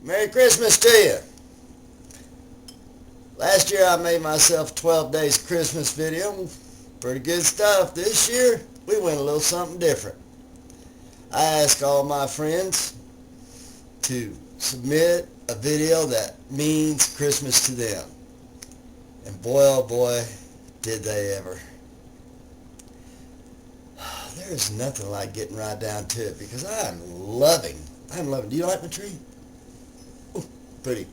Merry Christmas to you. Last year I made myself a 12 days Christmas video. Pretty good stuff. This year we went a little something different. I asked all my friends to submit a video that means Christmas to them. And boy oh boy did they ever. There is nothing like getting right down to it because I'm loving. Do you like my tree? Ooh, pretty.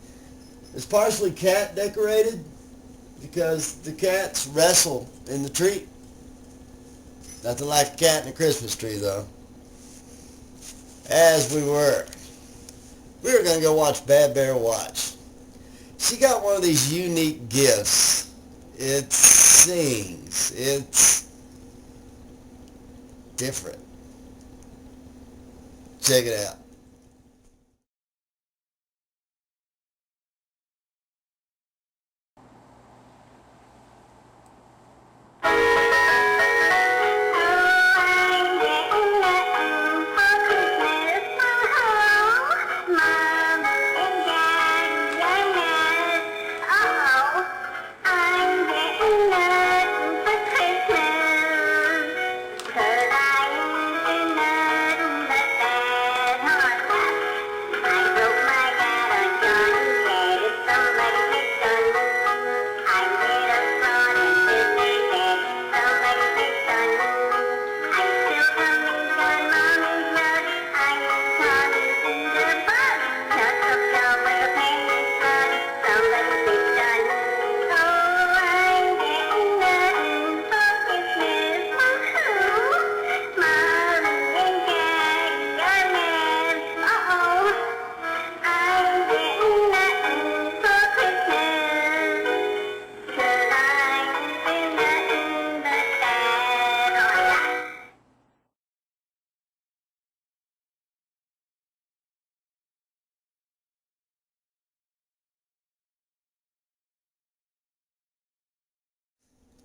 It's partially cat decorated because the cats wrestle in the tree. Nothing like a cat in a Christmas tree though. As we were going to go watch Bad Bear Watch. She got one of these unique gifts. It sings. It's different. Check it out.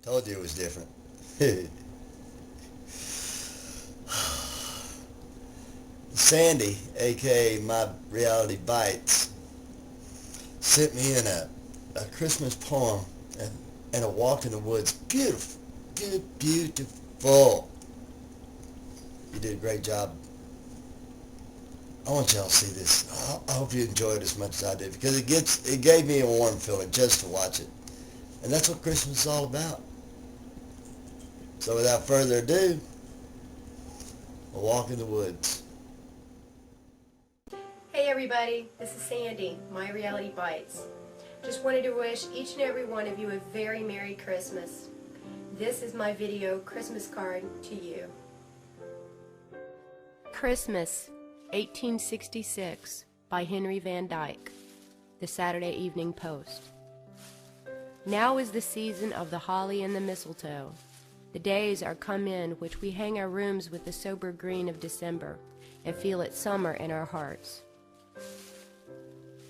Told you it was different. Sandy, aka My Reality Bites, sent me in a Christmas poem and a walk in the woods. Beautiful. Beautiful. You did a great job. I want y'all to see this. I hope you enjoy it as much as I did because it gave me a warm feeling just to watch it. And that's what Christmas is all about. So without further ado, a walk in the woods. Hey everybody, this is Sandy, My Reality Bites. Just wanted to wish each and every one of you a very Merry Christmas. This is my video Christmas card to you. Christmas, 1866, by Henry Van Dyke, The Saturday Evening Post. Now is the season of the holly and the mistletoe. The days are come in which we hang our rooms with the sober green of December and feel it summer in our hearts.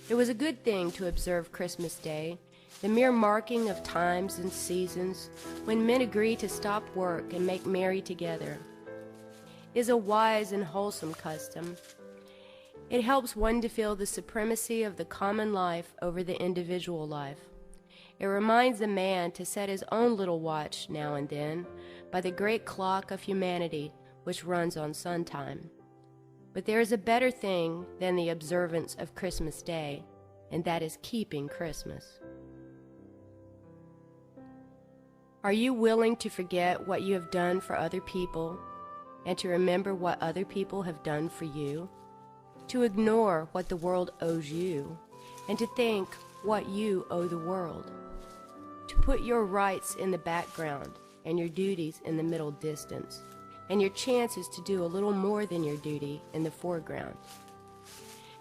It was a good thing to observe Christmas Day, the mere marking of times and seasons when men agree to stop work and make merry together. It is a wise and wholesome custom. It helps one to feel the supremacy of the common life over the individual life. It reminds a man to set his own little watch now and then by the great clock of humanity which runs on sun time. But there is a better thing than the observance of Christmas Day, and that is keeping Christmas. Are you willing to forget what you have done for other people and to remember what other people have done for you? To ignore what the world owes you and to think what you owe the world? To put your rights in the background and your duties in the middle distance, and your chances to do a little more than your duty in the foreground.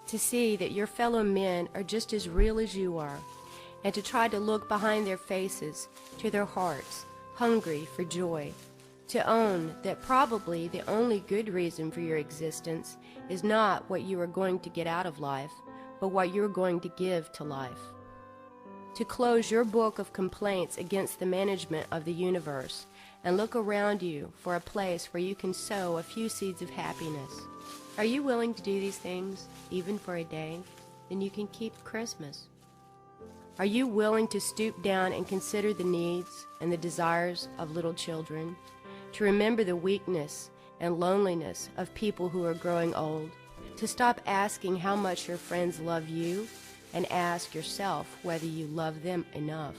To see that your fellow men are just as real as you are, and to try to look behind their faces to their hearts, hungry for joy. To own that probably the only good reason for your existence is not what you are going to get out of life, but what you are going to give to life. To close your book of complaints against the management of the universe and look around you for a place where you can sow a few seeds of happiness. Are you willing to do these things, even for a day? then you can keep Christmas. Are you willing to stoop down and consider the needs and the desires of little children, to remember the weakness and loneliness of people who are growing old, to stop asking how much your friends love you and ask yourself whether you love them enough?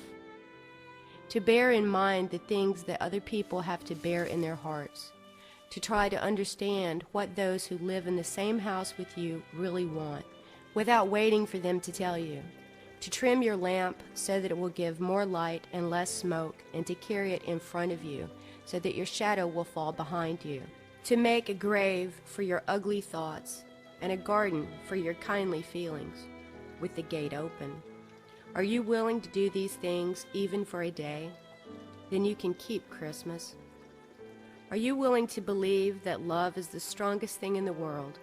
To bear in mind the things that other people have to bear in their hearts, to try to understand what those who live in the same house with you really want, without waiting for them to tell you, to trim your lamp so that it will give more light and less smoke, and to carry it in front of you so that your shadow will fall behind you, to make a grave for your ugly thoughts and a garden for your kindly feelings, with the gate open. Are you willing to do these things even for a day? Then you can keep Christmas. Are you willing to believe that love is the strongest thing in the world,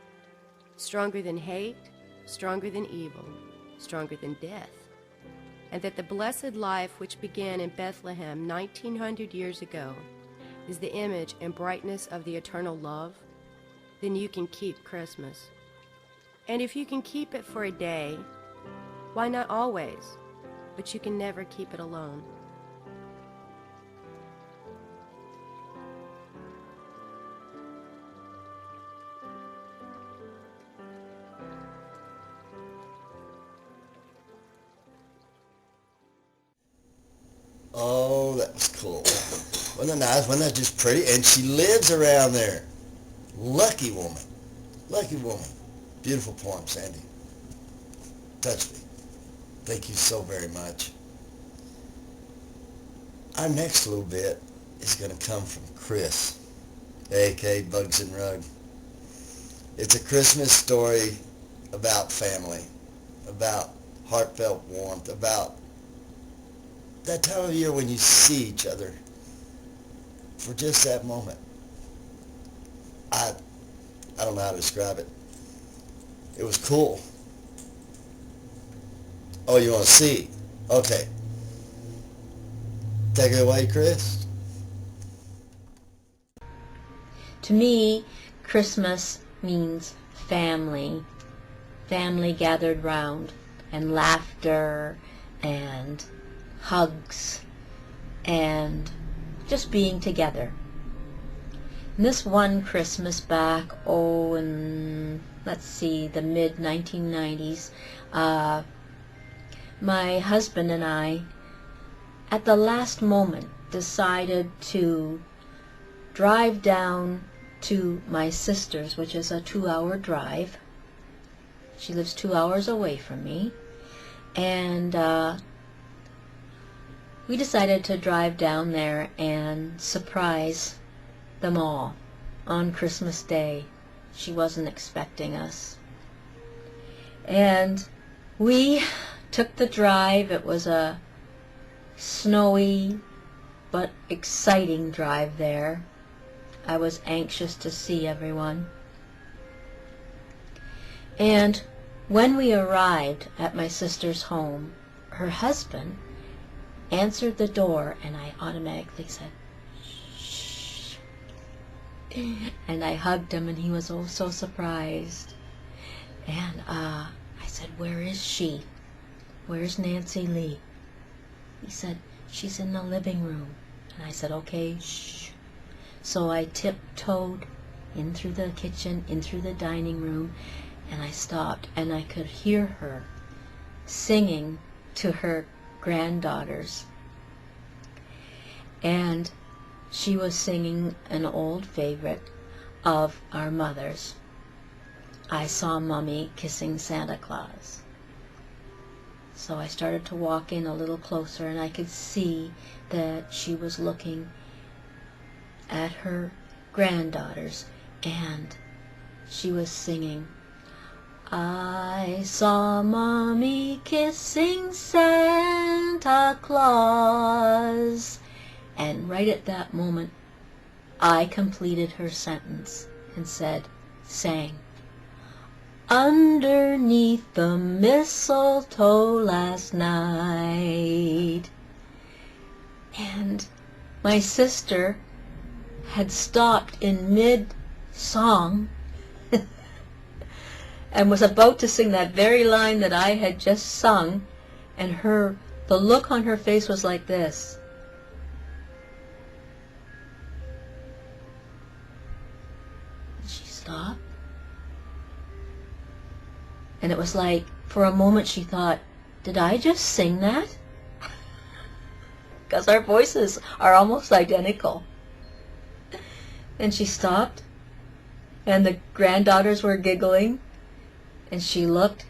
stronger than hate, stronger than evil, stronger than death, and that the blessed life which began in Bethlehem 1900 years ago is the image and brightness of the eternal love? Then you can keep Christmas. And if you can keep it for a day, why not always? But you can never keep it alone. Oh, that was cool. Wasn't that nice? Wasn't that just pretty? And she lives around there. Lucky woman. Lucky woman. Beautiful poem, Sandy. Touched me. Thank you so very much. Our next little bit is going to come from Chris, a.k.a. Bugs and Rug. It's a Christmas story about family, about heartfelt warmth, about that time of year when you see each other for just that moment. I don't know how to describe it. It was cool. Oh, you want to see? Okay. Take it away, Chris. To me, Christmas means family. Family gathered round, and laughter, and hugs, and just being together. And this one Christmas back, in, let's see, the mid-1990s, my husband and I, at the last moment, decided to drive down to my sister's, which is a 2-hour drive. She lives 2 hours away from me. And we decided to drive down there and surprise them all on Christmas Day. She wasn't expecting us. And we took the drive. It was a snowy but exciting drive there. I was anxious to see everyone. And when we arrived at my sister's home, her husband answered the door, and I automatically said, "Shh." And I hugged him, and he was oh so surprised. And I said, "Where is she? Where's Nancy Lee?" He said, "She's in the living room." And I said, "Okay, shh." So I tiptoed in through the kitchen, in through the dining room, and I stopped, and I could hear her singing to her granddaughters. And she was singing an old favorite of our mother's, "I Saw Mommy Kissing Santa Claus." So I started to walk in a little closer, and I could see that she was looking at her granddaughters, and she was singing, "I saw Mommy kissing Santa Claus." And right at that moment, I completed her sentence and sang, "Underneath the mistletoe last night." And my sister had stopped in mid-song and was about to sing that very line that I had just sung, and the look on her face was like this. She stopped, and it was like, for a moment she thought, did I just sing that? Because our voices are almost identical. And she stopped, and the granddaughters were giggling, and she looked,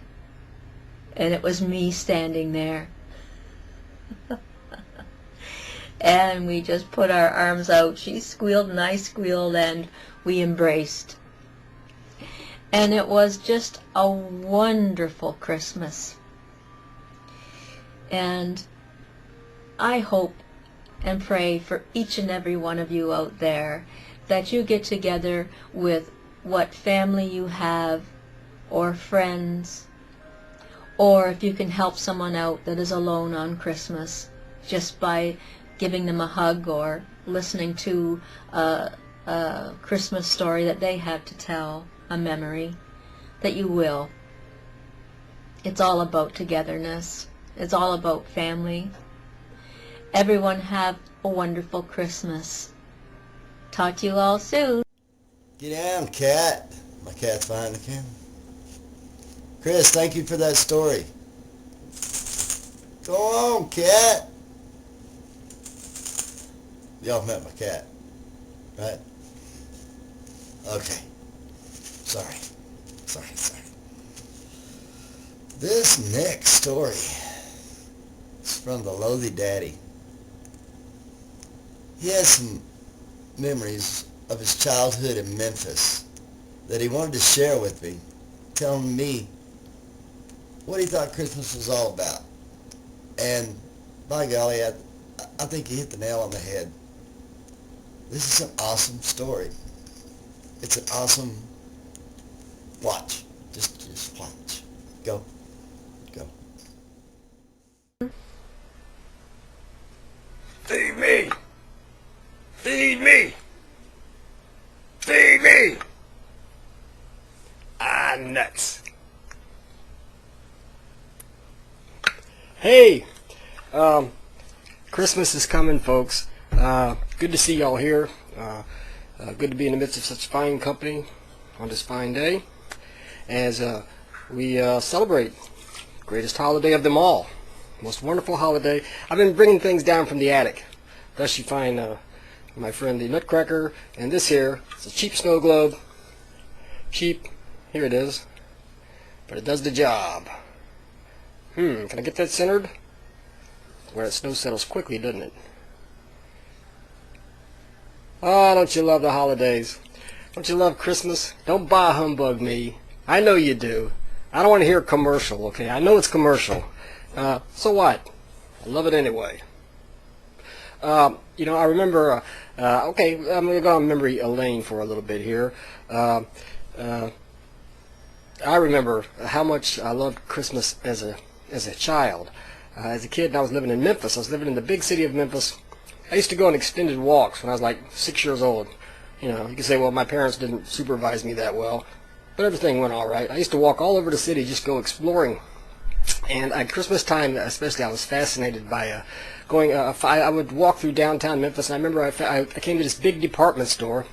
and it was me standing there. And we just put our arms out. She squealed and I squealed, and we embraced. And it was just a wonderful Christmas. And I hope and pray for each and every one of you out there that you get together with what family you have, or friends, or if you can help someone out that is alone on Christmas, just by giving them a hug or listening to a Christmas story that they have to tell, a memory, that you will. It's all about togetherness. It's all about family. Everyone have a wonderful Christmas. Talk to you all soon. Get down, cat. My cat's behind the camera. Chris, thank you for that story. Go on, cat. Y'all met my cat, right? Okay. Sorry. This next story is from the Lothy Daddy. He has some memories of his childhood in Memphis that he wanted to share with me, telling me what he thought Christmas was all about. And by golly, I think he hit the nail on the head. This is an awesome story. It's an awesome watch. Just watch. Go. Feed me! Feed me! Feed me! I'm nuts. Hey! Christmas is coming, folks. Good to see y'all here. Good to be in the midst of such fine company on this fine day as we celebrate the greatest holiday of them all. Most wonderful holiday. I've been bringing things down from the attic. Thus you find my friend the Nutcracker, and this here is a cheap snow globe. Cheap. Here it is. But it does the job. Can I get that centered? Where it snow settles quickly, doesn't it? Oh, don't you love the holidays? Don't you love Christmas? Don't bah humbug me. I know you do. I don't want to hear a commercial, okay? I know it's commercial. So what? I love it anyway. You know, I remember, okay, I'm going to go on memory lane for a little bit here. I remember how much I loved Christmas as a child. As a kid, I was living in Memphis. I was living in the big city of Memphis. I used to go on extended walks when I was like 6 years old. You know, you could say, well, my parents didn't supervise me that well, but everything went all right. I used to walk all over the city, just go exploring. And at Christmas time, especially, I was fascinated by going. I would walk through downtown Memphis, and I remember I came to this big department store.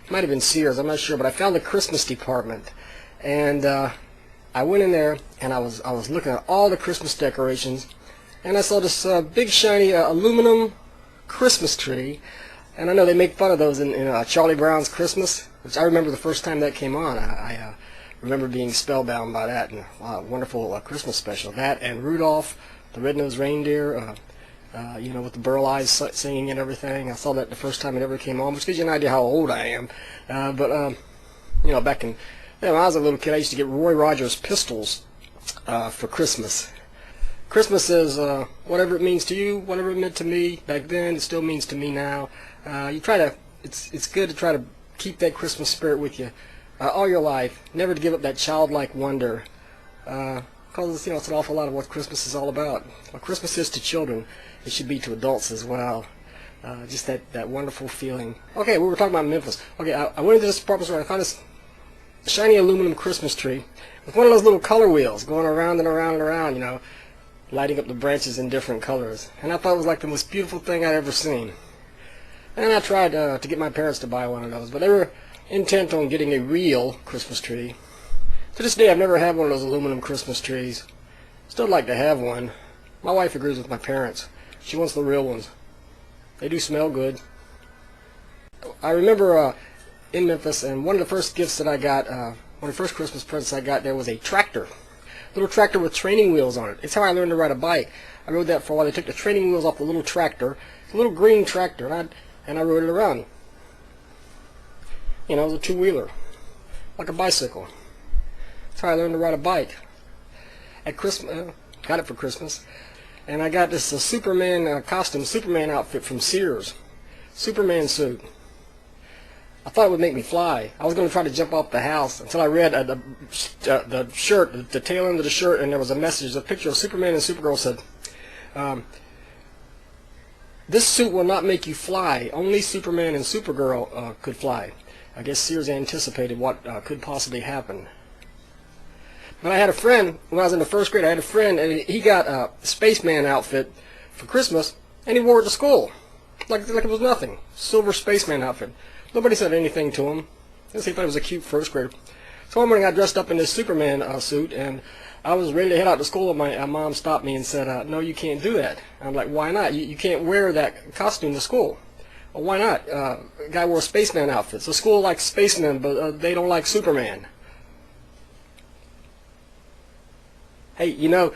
It might have been Sears, I'm not sure, but I found the Christmas department, and I went in there, and I was looking at all the Christmas decorations, and I saw this big shiny aluminum Christmas tree, and I know they make fun of those in Charlie Brown's Christmas, which I remember the first time that came on. I remember being spellbound by that, and wow, wonderful Christmas special. That and Rudolph the Red-Nosed Reindeer, you know, with the Burl Eyes singing and everything. I saw that the first time it ever came on, which gives you an idea how old I am. You know, back in when I was a little kid, I used to get Roy Rogers pistols for Christmas. Christmas is whatever it means to you, whatever it meant to me back then, it still means to me now. You try to, it's good to try to keep that Christmas spirit with you all your life. Never to give up that childlike wonder, because you know it's an awful lot of what Christmas is all about. What Christmas is to children, it should be to adults as well. Just that wonderful feeling. Okay, we were talking about Memphis. Okay, I went into this department store and I found this shiny aluminum Christmas tree with one of those little color wheels going around and around and around, you know, lighting up the branches in different colors. And I thought it was like the most beautiful thing I'd ever seen. And I tried to get my parents to buy one of those, but they were intent on getting a real Christmas tree. To this day, I've never had one of those aluminum Christmas trees. Still like to have one. My wife agrees with my parents. She wants the real ones. They do smell good. I remember in Memphis, and one of the first gifts that I got, one of the first Christmas presents I got there was a tractor. A little tractor with training wheels on it. It's how I learned to ride a bike. I rode that for a while. They took the training wheels off the little tractor. It's a little green tractor, and I rode it around. You know, it was a two-wheeler, like a bicycle. That's how I learned to ride a bike. At Christmas, got it for Christmas, and I got this Superman costume, Superman outfit from Sears. Superman suit. I thought it would make me fly. I was going to try to jump off the house until I read the shirt, the tail end of the shirt, and there was a message, a picture of Superman and Supergirl said, "This suit will not make you fly. Only Superman and Supergirl could fly." I guess Sears anticipated what could possibly happen. But I had a friend, when I was in the first grade, I had a friend, and he got a spaceman outfit for Christmas, and he wore it to school. Like it was nothing. Silver spaceman outfit. Nobody said anything to him. I guess he thought it was a cute first grader. So one morning I dressed up in this Superman suit, and I was ready to head out to school, and my mom stopped me and said, "No, you can't do that." I'm like, "Why not? You can't wear that costume to school." "Well, why not? A guy wore a spaceman outfit. So school likes spacemen, but they don't like Superman." Hey, you know,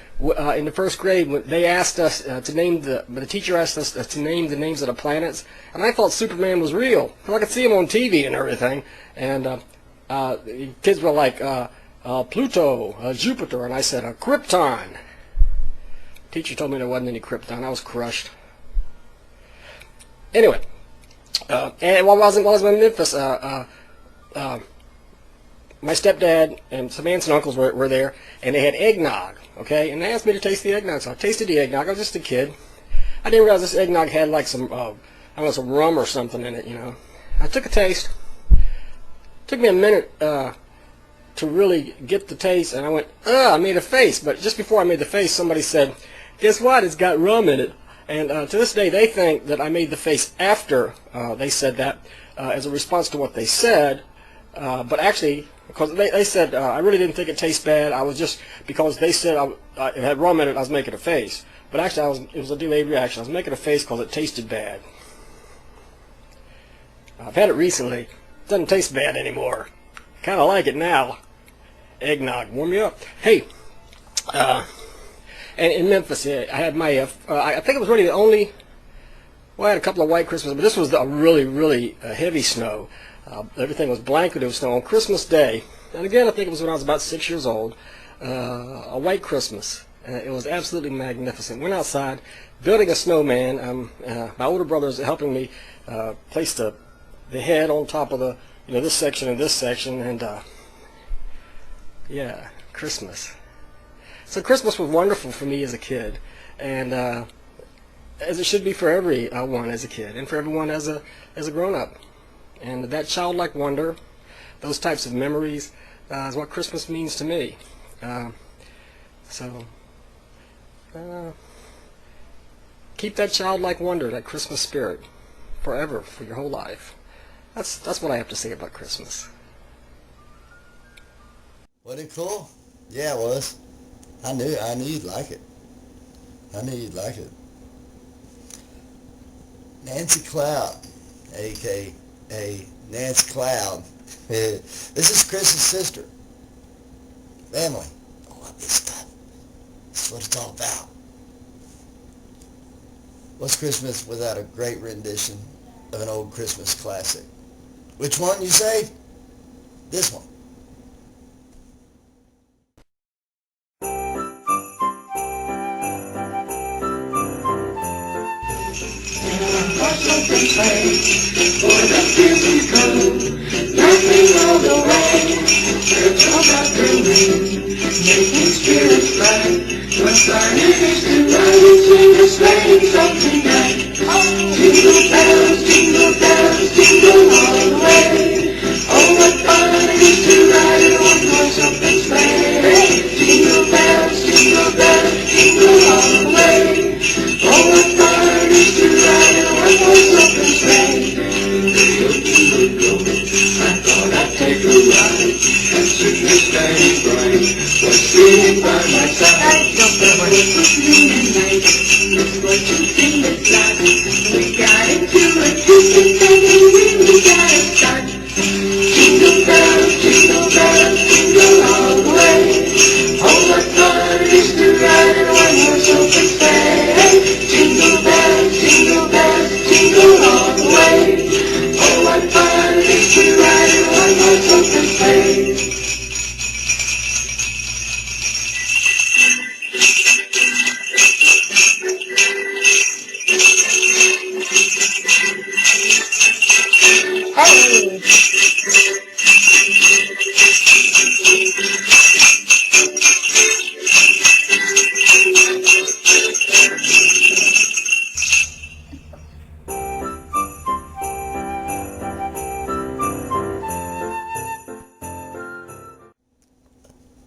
in the first grade, when they asked us to name the teacher asked us to name the names of the planets, and I thought Superman was real. I could see him on TV and everything, and the kids were like, Pluto, Jupiter, and I said, Krypton. Teacher told me there wasn't any Krypton. I was crushed. Anyway, and while I was in Memphis, my stepdad and some aunts and uncles were there, and they had eggnog, okay? And they asked me to taste the eggnog, so I tasted the eggnog. I was just a kid. I didn't realize this eggnog had like some, I don't know, some rum or something in it, you know. I took a taste. It took me a minute to really get the taste, and I went, I made a face. But just before I made the face, somebody said, "Guess what? It's got rum in it." And to this day, they think that I made the face after they said that as a response to what they said. But actually, because they said I really didn't think it tastes bad. I was just, because they said it had rum in it, I was making a face. But actually, it was a delayed reaction. I was making a face because it tasted bad. I've had it recently. It doesn't taste bad anymore. Kind of like it now. Eggnog, warm you up. Hey, and in Memphis, I had my, I think it was really the only, well, I had a couple of white Christmases, but this was a really, really heavy snow. Everything was blanketed with snow on Christmas Day. And again, I think it was when I was about 6 years old. A white Christmas. It was absolutely magnificent. Went outside, building a snowman. My older brother is helping me place the head on top of the, this section and this section, and yeah, Christmas. So Christmas was wonderful for me as a kid, and as it should be for everyone as a kid, and for everyone as a grown-up. And that childlike wonder, those types of memories, is what Christmas means to me. So keep that childlike wonder, that Christmas spirit, forever, for your whole life. That's what I have to say about Christmas. Wasn't it cool? Yeah, it was. I knew you'd like it. I knew you'd like it. Nancy Cloud, a.k.a. Nancy Cloud. This is Chris's sister. Family. I love this stuff. This is what it's all about. What's Christmas without a great rendition of an old Christmas classic? Which one, you say? This one. Something strange, for the seasons come, laughing all the way, church all got their wings, making spirits bright, what's our ears to riding in the sleigh of tonight. Jingle bells, jingle all the way, oh what fun it is to ride here by my side. Christmas midnight, that's what you feel it's like. We got into a twisted thing and we got to start. Jingle bells, jingle all the way. Oh, what fun it is to ride in a one-horse open sleigh. Jingle bells, jingle all the way. Oh, what fun it is to ride in a one-horse open sleigh. Hey!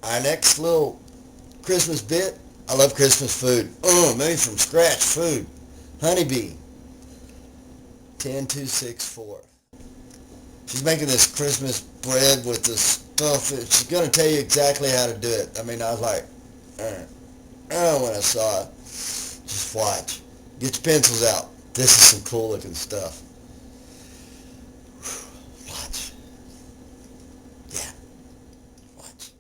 Our next little Christmas bit, I love Christmas food. Made from scratch food. Honeybee. 10264. She's making this Christmas bread with this stuff. She's going to tell you exactly how to do it. I mean, I was like, when I saw it. Just watch. Get your pencils out. This is some cool looking stuff. Watch. Yeah. Watch.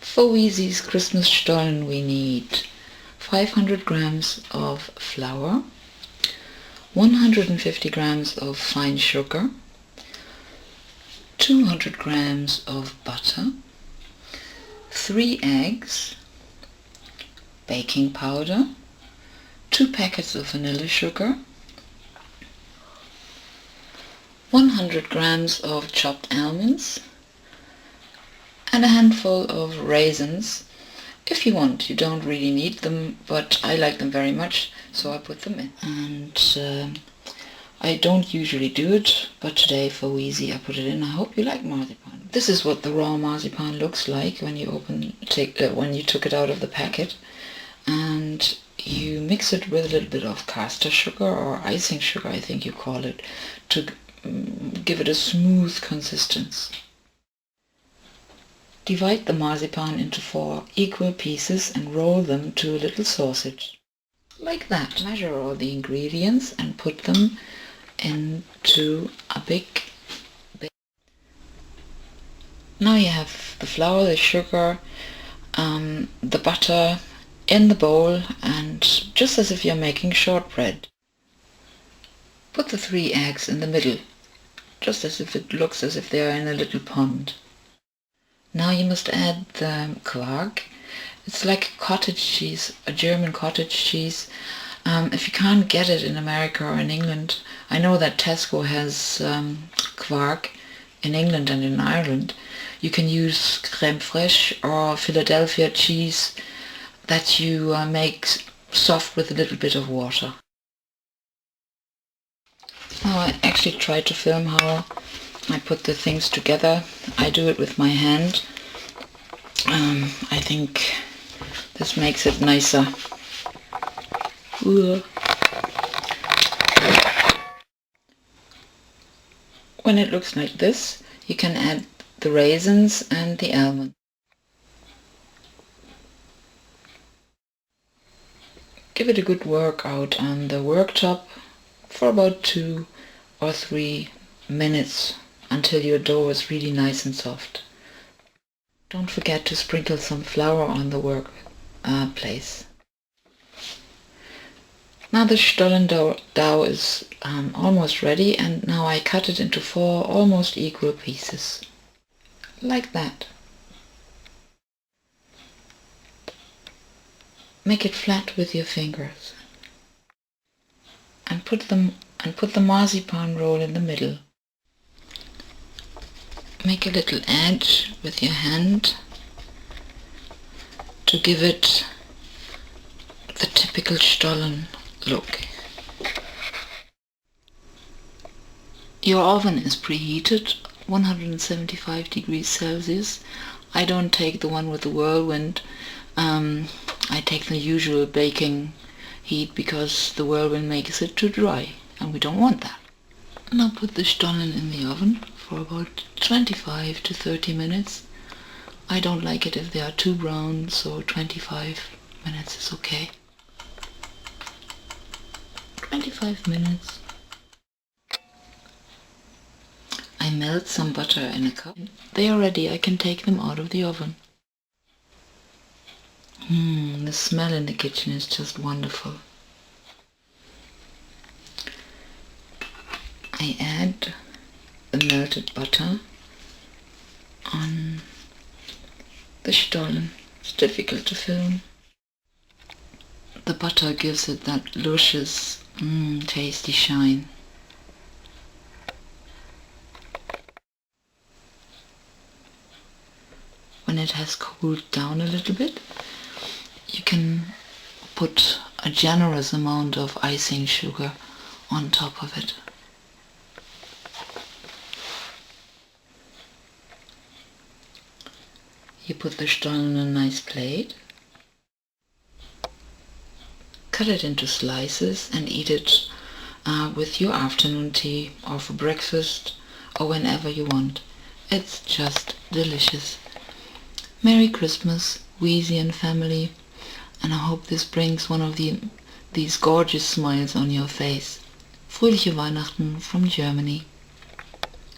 For Weezies Christmas Stollen we need 500 grams of flour, 150 grams of fine sugar, 200 grams of butter, 3 eggs, baking powder, 2 packets of vanilla sugar, 100 grams of chopped almonds, and a handful of raisins. If you want, you don't really need them, but I like them very much, so I put them in. And I don't usually do it, but today for Weezy I put it in. I hope you like marzipan. This is what the raw marzipan looks like when you when you took it out of the packet, and you mix it with a little bit of caster sugar or icing sugar, I think you call it, to give it a smooth consistency. Divide the marzipan into 4 equal pieces and roll them to a little sausage. Like that. Measure all the ingredients and put them into a big. Now you have the flour, the sugar, the butter in the bowl, and just as if you're making shortbread. Put the 3 eggs in the middle, just as if it looks as if they are in a little pond. Now you must add the quark. It's like cottage cheese, a German cottage cheese. If you can't get it in America or in England, I know that Tesco has quark in England and in Ireland. You can use crème fraîche or Philadelphia cheese that you make soft with a little bit of water. Now I actually tried to film how I put the things together. I do it with my hand. I think this makes it nicer. When it looks like this, you can add the raisins and the almond. Give it a good workout on the worktop for about 2 or 3 minutes until your dough is really nice and soft. Don't forget to sprinkle some flour on the work place. Now the Stollen dough is almost ready, and now I cut it into 4 almost equal pieces. Like that. Make it flat with your fingers. And put the marzipan roll in the middle. Make a little edge with your hand to give it the typical Stollen look. Your oven is preheated, 175 degrees Celsius. I don't take the one with the whirlwind. I take the usual baking heat because the whirlwind makes it too dry, and we don't want that. Now put the Stollen in the oven for about 25 to 30 minutes. I don't like it if they are too brown, so 25 minutes is okay. 25 minutes. I melt some butter in a cup. They are ready, I can take them out of the oven. The smell in the kitchen is just wonderful. I add the melted butter on the Stollen. It's difficult to film. The butter gives it that luscious, tasty shine. When it has cooled down a little bit, you can put a generous amount of icing sugar on top of it. You put the Stollen on a nice plate, cut it into slices and eat it with your afternoon tea or for breakfast or whenever you want. It's just delicious. Merry Christmas, Weezy and family, and I hope this brings one of these gorgeous smiles on your face. Fröhliche Weihnachten from Germany,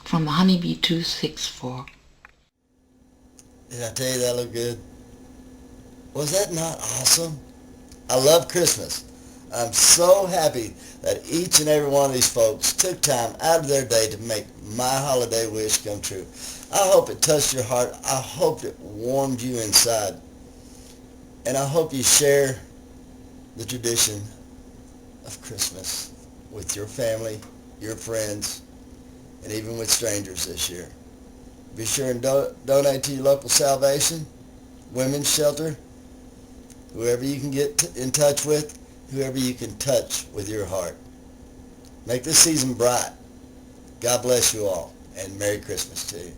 from Honeybee 264. Did I tell you that looked good? Was that not awesome? I love Christmas. I'm so happy that each and every one of these folks took time out of their day to make my holiday wish come true. I hope it touched your heart. I hope it warmed you inside. And I hope you share the tradition of Christmas with your family, your friends, and even with strangers this year. Be sure and donate to your local Salvation, Women's Shelter, whoever you can get in touch with, whoever you can touch with your heart. Make this season bright. God bless you all, and Merry Christmas to you.